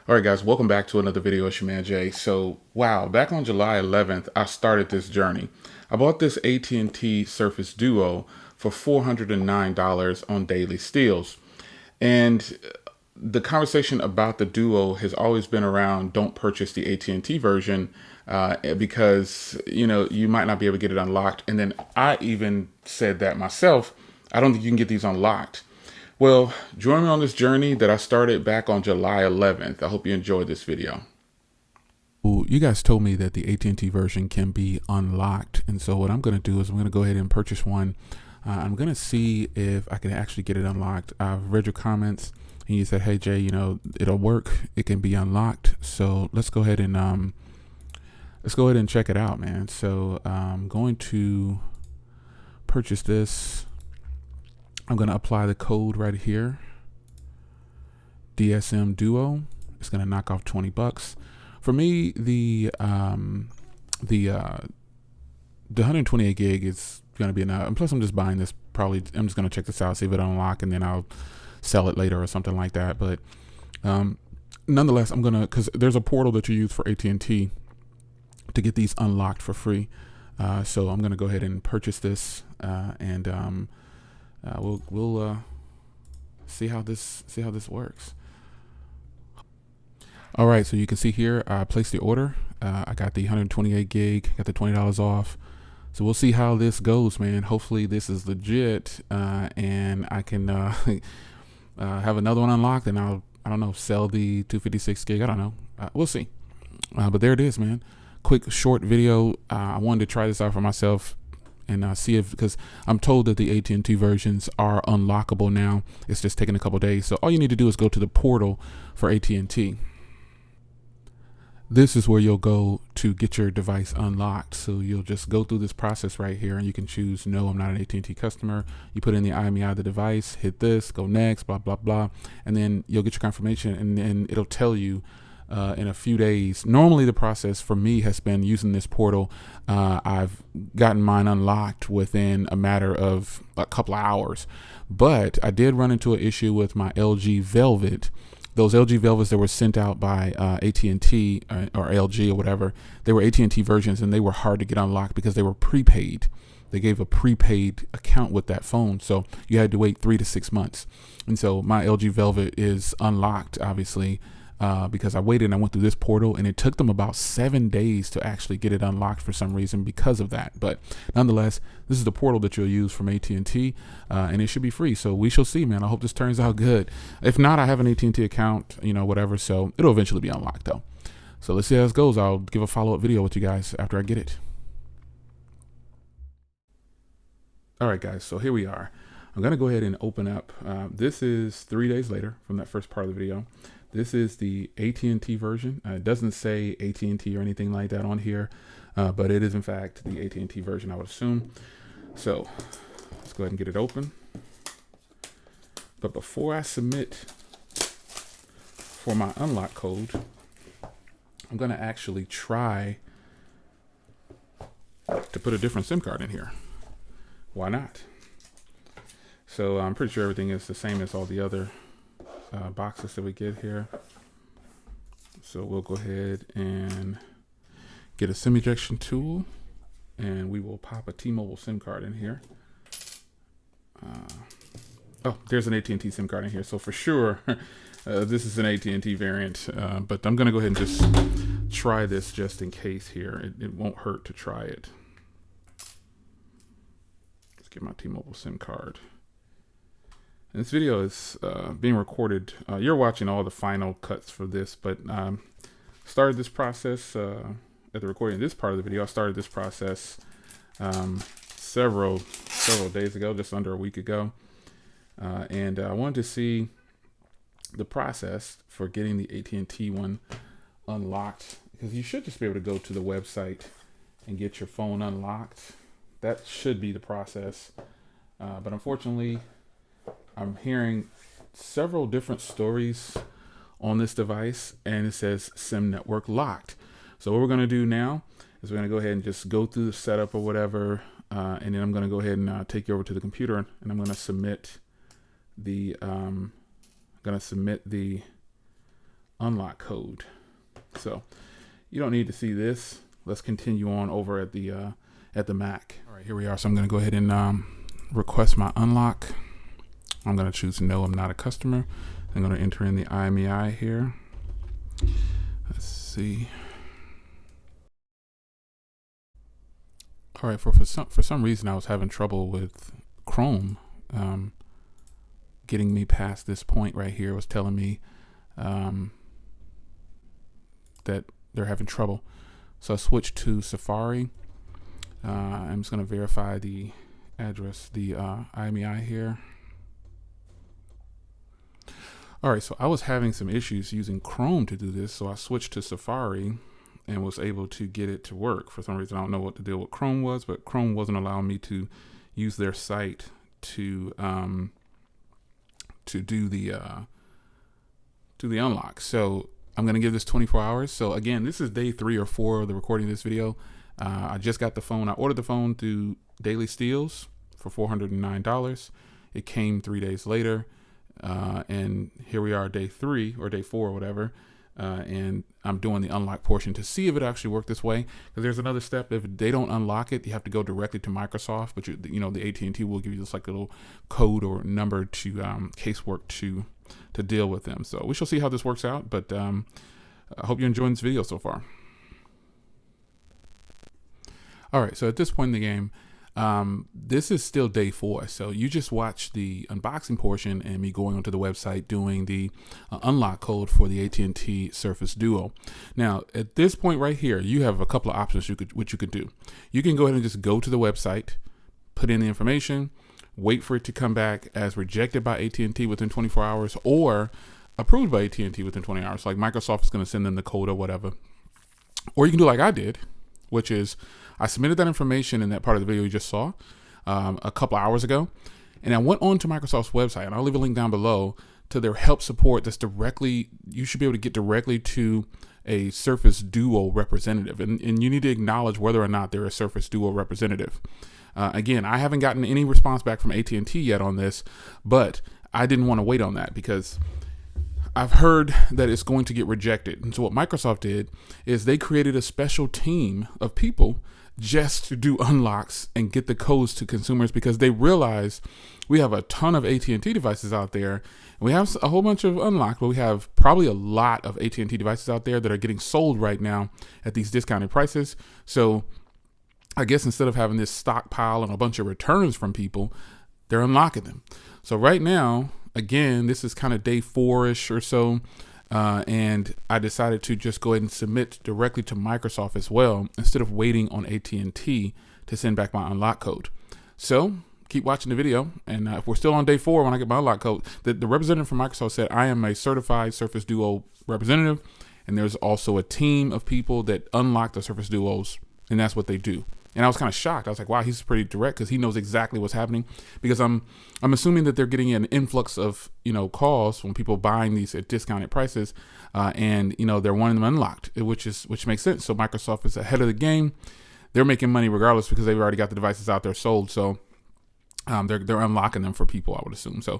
All right, guys, welcome back to another video. It's your man Jay. So, wow, back on July 11th, I started this journey. I bought this AT&T Surface Duo for $409 on Daily Steals. And the conversation about the Duo has always been around don't purchase the AT&T version because, you might not be able to get it unlocked. And then I even said that myself, I don't think you can get these unlocked. Well, join me on this journey that I started back on July 11th. I hope you enjoyed this video. Well, you guys told me that the AT&T version can be unlocked. And so what I'm going to do is I'm going to go ahead and purchase one. I'm going to see if I can actually get it unlocked. I've read your comments and you said, hey, Jay, it'll work. It can be unlocked. So let's go ahead and check it out, man. So I'm going to purchase this. I'm going to apply the code right here. DSM Duo. It's going to knock off 20 bucks. For me, the 128 gig is going to be enough. And plus, I'm just buying this. Probably, I'm just going to check this out, see if it unlock, and then I'll sell it later or something like that. But nonetheless, I'm gonna, because there's a portal that you use for AT&T to get these unlocked for free. So I'm going to go ahead and purchase this, and we'll see how this works. All right, so you can see here I placed the order. I got the 128 gig, got the $20 off. So we'll see how this goes, man. Hopefully this is legit, and I can have another one unlocked, and I don't know, sell the 256 gig. I don't know. We'll see. But there it is, man. Quick short video. I wanted to try this out for myself and see if, because I'm told that the AT&T versions are unlockable now. It's just taking a couple days. So all you need to do is go to the portal for AT&T. This is where you'll go to get your device unlocked. So you'll just go through this process right here, and you can choose, no, I'm not an AT&T customer. You put in the IMEI of the device, hit this, go next, blah, blah, blah. And then you'll get your confirmation, and then it'll tell you in a few days. Normally the process for me has been using this portal. I've gotten mine unlocked within a matter of a couple of hours, but I did run into an issue with my LG Velvet. Those LG Velvets that were sent out by AT&T or LG or whatever, they were AT&T versions, and they were hard to get unlocked because they were prepaid. They gave a prepaid account with that phone, so you had to wait 3 to 6 months. And so my LG Velvet is unlocked, obviously, because I waited and I went through this portal, and it took them about 7 days to actually get it unlocked for some reason because of that. But nonetheless, this is the portal that you'll use from AT&T, and it should be free. So we shall see, man. I hope this turns out good. If not, I have an AT&T account, whatever. So it'll eventually be unlocked though. So let's see how this goes. I'll give a follow-up video with you guys after I get it. All right, guys. So here we are. I'm going to go ahead and open up. This is 3 days later from that first part of the video. This is the AT&T version. It doesn't say AT&T or anything like that on here, but it is in fact the AT&T version, I would assume. So let's go ahead and get it open. But before I submit for my unlock code, I'm going to actually try to put a different SIM card in here. Why not? So I'm pretty sure everything is the same as all the other boxes that we get here. So we'll go ahead and get a SIM ejection tool, and we will pop a T-Mobile SIM card in here. Oh, there's an AT&T SIM card in here. So for sure, this is an AT&T variant, but I'm going to go ahead and just try this just in case here. It won't hurt to try it. Let's get my T-Mobile SIM card. And this video is being recorded. You're watching all the final cuts for this, but started this process at the recording of this part of the video. I started this process several days ago, just under a week ago, and I wanted to see the process for getting the AT&T one unlocked, because you should just be able to go to the website and get your phone unlocked. That should be the process, but unfortunately, I'm hearing several different stories on this device, and it says SIM network locked. So what we're going to do now is we're going to go ahead and just go through the setup or whatever, and then I'm going to go ahead and take you over to the computer, and I'm going to submit the unlock code. So you don't need to see this. Let's continue on over at the Mac. All right, here we are. So I'm going to go ahead and request my unlock. I'm going to choose no, I'm not a customer. I'm going to enter in the IMEI here. Let's see. All right, for some reason I was having trouble with Chrome getting me past this point right here. It was telling me that they're having trouble. So I switched to Safari. I'm just going to verify the address, the IMEI here. All right, so I was having some issues using Chrome to do this, so I switched to Safari and was able to get it to work. For some reason, I don't know what the deal with Chrome was, but Chrome wasn't allowing me to use their site to do the unlock. So I'm gonna give this 24 hours. So again, this is day 3 or 4 of the recording of this video. I just got the phone. I ordered the phone through Daily Steals for $409. It came 3 days later. And here we are, day 3 or day 4 or whatever. And I'm doing the unlock portion to see if it actually worked this way. Because there's another step. If they don't unlock it, you have to go directly to Microsoft. But you know, the AT&T will give you this like little code or number to casework to deal with them. So we shall see how this works out. But I hope you're enjoying this video so far. All right, so at this point in the game, this is still day 4. So you just watched the unboxing portion and me going onto the website doing the unlock code for the AT&T Surface Duo. Now, at this point right here, you have a couple of options which you could do. You can go ahead and just go to the website, put in the information, wait for it to come back as rejected by AT&T within 24 hours or approved by AT&T within 20 hours. Like Microsoft is going to send them the code or whatever. Or you can do like I did, which is I submitted that information in that part of the video you just saw a couple hours ago. And I went on to Microsoft's website, and I'll leave a link down below to their help support that's directly, you should be able to get directly to a Surface Duo representative. And you need to acknowledge whether or not they're a Surface Duo representative. Again, I haven't gotten any response back from AT&T yet on this, but I didn't want to wait on that because I've heard that it's going to get rejected. And so what Microsoft did is they created a special team of people just to do unlocks and get the codes to consumers because they realize we have a ton of AT&T devices out there. And we have a whole bunch of unlocked, but we have probably a lot of AT&T devices out there that are getting sold right now at these discounted prices. So I guess instead of having this stockpile and a bunch of returns from people, they're unlocking them. So right now, again, this is kind of day 4-ish or so. And I decided to just go ahead and submit directly to Microsoft as well, instead of waiting on AT&T to send back my unlock code. So keep watching the video. And if we're still on day 4, when I get my unlock code, the representative from Microsoft said, I am a certified Surface Duo representative. And there's also a team of people that unlock the Surface Duos, and that's what they do. And I was kind of shocked. I was like, wow, he's pretty direct because he knows exactly what's happening. Because I'm assuming that they're getting an influx of, calls from people buying these at discounted prices. And they're wanting them unlocked, which makes sense. So Microsoft is ahead of the game. They're making money regardless because they've already got the devices out there sold. So they're unlocking them for people, I would assume. So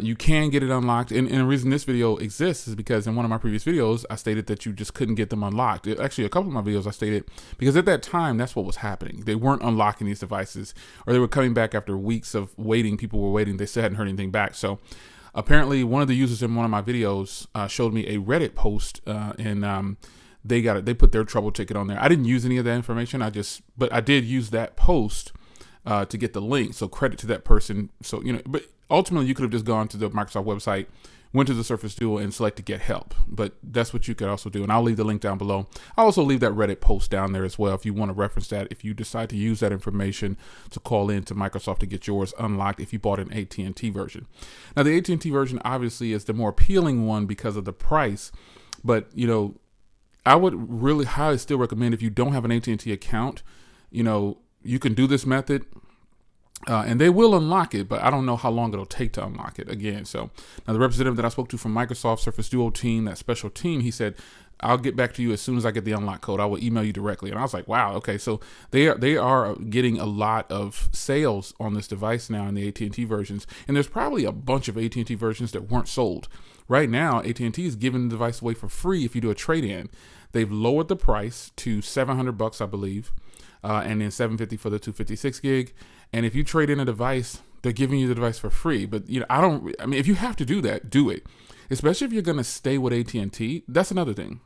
you can get it unlocked. And the reason this video exists is because in one of my previous videos, I stated that you just couldn't get them unlocked. Actually, a couple of my videos I stated, because at that time, that's what was happening. They weren't unlocking these devices, or they were coming back after weeks of waiting. People were waiting. They still hadn't heard anything back. So apparently one of the users in one of my videos showed me a Reddit post and they put their trouble ticket on there. I didn't use any of that information. But I did use that post to get the link. So credit to that person. So, but ultimately you could have just gone to the Microsoft website, went to the Surface Duo and select to get help. But that's what you could also do. And I'll leave the link down below. I'll also leave that Reddit post down there as well if you want to reference that, if you decide to use that information to call in to Microsoft to get yours unlocked if you bought an AT&T version. Now, the AT&T version obviously is the more appealing one because of the price. But, I would really highly still recommend, if you don't have an AT&T account, you can do this method. And they will unlock it, but I don't know how long it'll take to unlock it again. So now the representative that I spoke to from Microsoft Surface Duo team, that special team, he said, I'll get back to you as soon as I get the unlock code. I will email you directly. And I was like, wow, okay. So they are getting a lot of sales on this device now in the AT&T versions. And there's probably a bunch of AT&T versions that weren't sold. Right now, AT&T is giving the device away for free if you do a trade-in. They've lowered the price to $700, I believe, and then $750 for the 256 gig. And if you trade in a device, they're giving you the device for free. But I mean, if you have to do that, do it. Especially if you're going to stay with AT&T. That's another thing.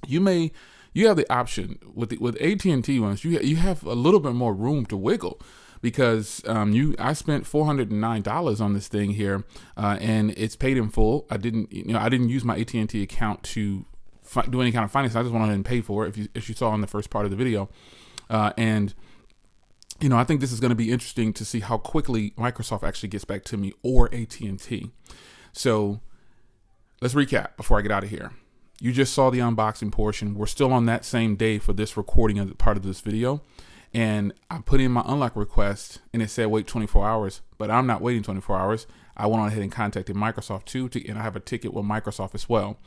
You have the option with AT&T ones. You have a little bit more room to wiggle, because I spent $409 on this thing here, and it's paid in full. I didn't use my AT&T account to do any kind of finance. I just went ahead and paid for it, if you saw in the first part of the video, and I think this is going to be interesting to see how quickly Microsoft actually gets back to me, or AT&T. So let's recap before I get out of here. You just saw the unboxing portion. We're still on that same day for this recording as part of this video. And I put in my unlock request and it said wait 24 hours, but I'm not waiting 24 hours. I went on ahead and contacted Microsoft too, and I have a ticket with Microsoft as well.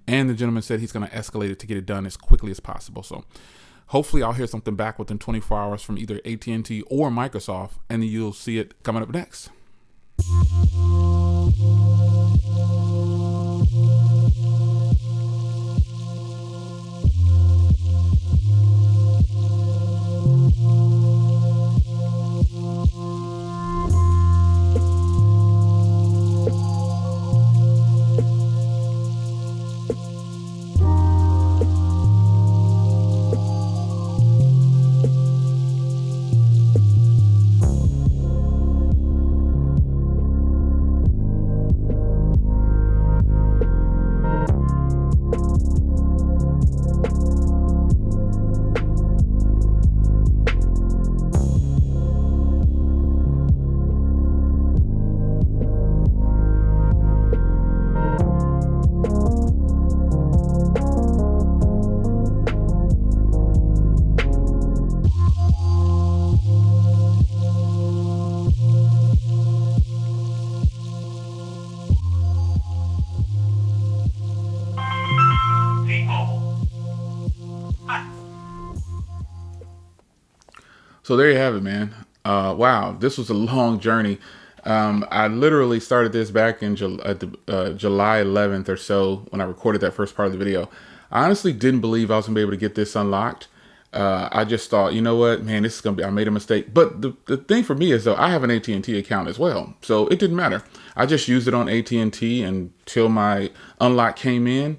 And the gentleman said he's going to escalate it to get it done as quickly as possible. So hopefully I'll hear something back within 24 hours from either AT&T or Microsoft, and then you'll see it coming up next. So there you have it, man. Wow, this was a long journey. I literally started this back in July 11th or so when I recorded that first part of the video. I honestly didn't believe I was gonna be able to get this unlocked. I just thought, you know what, man, this is gonna be, I made a mistake. But the thing for me is, though, I have an AT&T account as well, so it didn't matter. I just used it on AT&T until my unlock came in,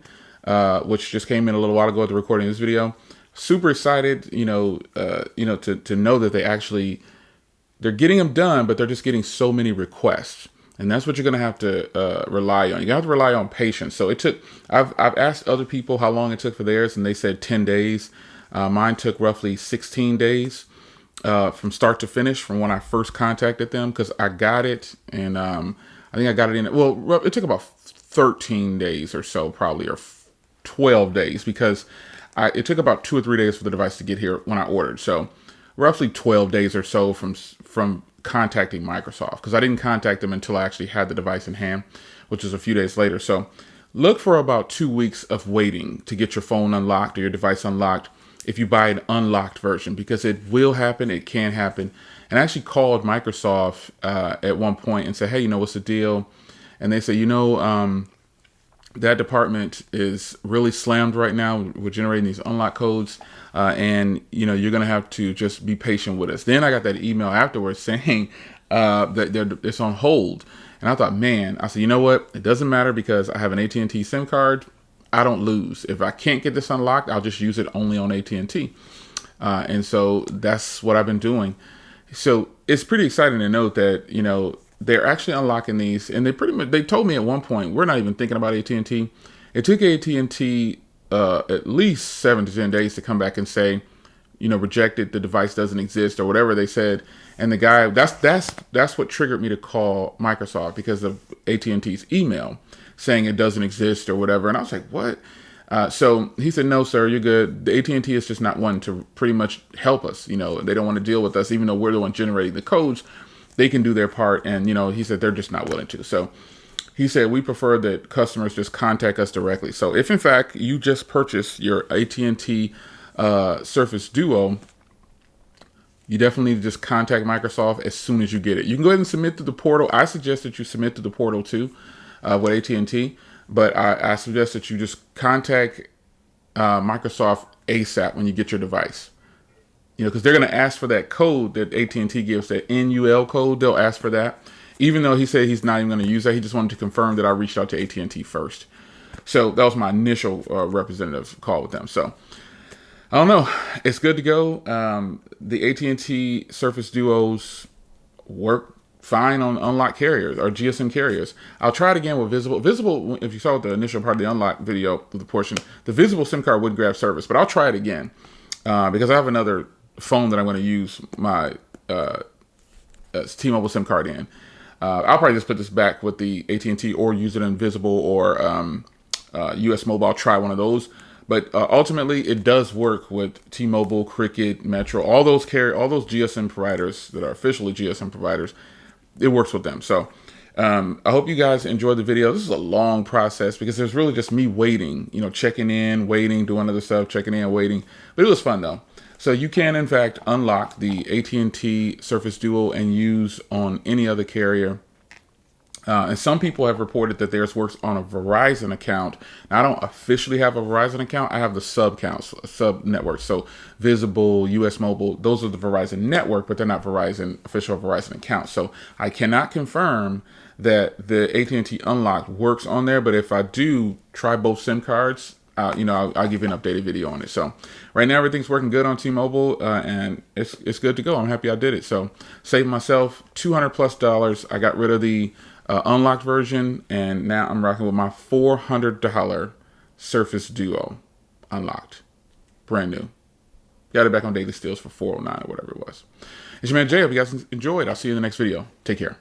which just came in a little while ago at the recording of this video. Super excited, to know that they're getting them done, but they're just getting so many requests. And that's what you're going to have to rely on. You have to rely on patience. So I've asked other people how long it took for theirs, and they said 10 days. Mine took roughly 16 days from start to finish from when I first contacted them, because I got it, and I think I got it in, well, it took about 13 days or so, probably, or 12 days, because it took about 2 or 3 days for the device to get here when I ordered. So roughly 12 days or so from contacting Microsoft, because I didn't contact them until I actually had the device in hand, which was a few days later. So look for about 2 weeks of waiting to get your phone unlocked or your device unlocked if you buy an unlocked version, because it will happen. It can happen. And I actually called Microsoft at one point and said, hey, what's the deal? And they said, that department is really slammed right now with generating these unlock codes. And, you're going to have to just be patient with us. Then I got that email afterwards saying that it's on hold. And I thought, man, I said, you know what? It doesn't matter, because I have an AT&T SIM card. I don't lose. If I can't get this unlocked, I'll just use it only on AT&T. And so that's what I've been doing. So it's pretty exciting to note that, they're actually unlocking these, and they told me at one point, we're not even thinking about AT&T. It took AT&T at least 7 to 10 days to come back and say, rejected, the device doesn't exist, or whatever they said. And the guy, that's what triggered me to call Microsoft, because of AT&T's email saying it doesn't exist or whatever. And I was like, what? So he said, no, sir, you're good. The AT&T is just not one to pretty much help us. They don't want to deal with us, even though we're the one generating the codes. They can do their part, and he said they're just not willing to. So he said, we prefer that customers just contact us directly. So if in fact you just purchased your AT&T Surface Duo, you definitely need to just contact Microsoft as soon as you get it. You can go ahead and submit to the portal. I suggest that you submit to the portal too with AT&T, but I suggest that you just contact Microsoft ASAP when you get your device. You know, because they're going to ask for that code that AT&T gives, that NUL code. They'll ask for that. Even though he said he's not even going to use that, he just wanted to confirm that I reached out to AT&T first. So that was my initial representative call with them. So I don't know. It's good to go. The AT&T Surface Duos work fine on unlocked carriers or GSM carriers. I'll try it again with Visible. Visible, if you saw the initial part of the unlock video, the portion, the Visible SIM card wouldn't grab service, but I'll try it again because I have another phone that I'm going to use my T-Mobile SIM card in. I'll probably just put this back with the AT&T or use it in Visible or US Mobile. I'll try one of those. But ultimately, it does work with T-Mobile, Cricket, Metro, all those GSM providers that are officially GSM providers. It works with them. So I hope you guys enjoyed the video. This is a long process because there's really just me waiting, you know, checking in, waiting, doing other stuff, checking in, waiting. But it was fun though. So you can, in fact, unlock the AT&T Surface Duo and use on any other carrier. And some people have reported that theirs works on a Verizon account. Now, I don't officially have a Verizon account. I have the sub networks. So Visible, US Mobile, those are the Verizon network, but they're not Verizon official Verizon accounts. So I cannot confirm that the AT&T Unlocked works on there. But if I do try both SIM cards, you know, I'll give you an updated video on it. So right now everything's working good on T-Mobile, and it's good to go. I'm happy I did it. So saved myself $200+. I got rid of the unlocked version, and now I'm rocking with my $400 Surface Duo unlocked, brand new. Got it back on Daily Steals for $409 or whatever it was. It's your man Jay. Hope you guys enjoyed. I'll see you in the next video. Take care.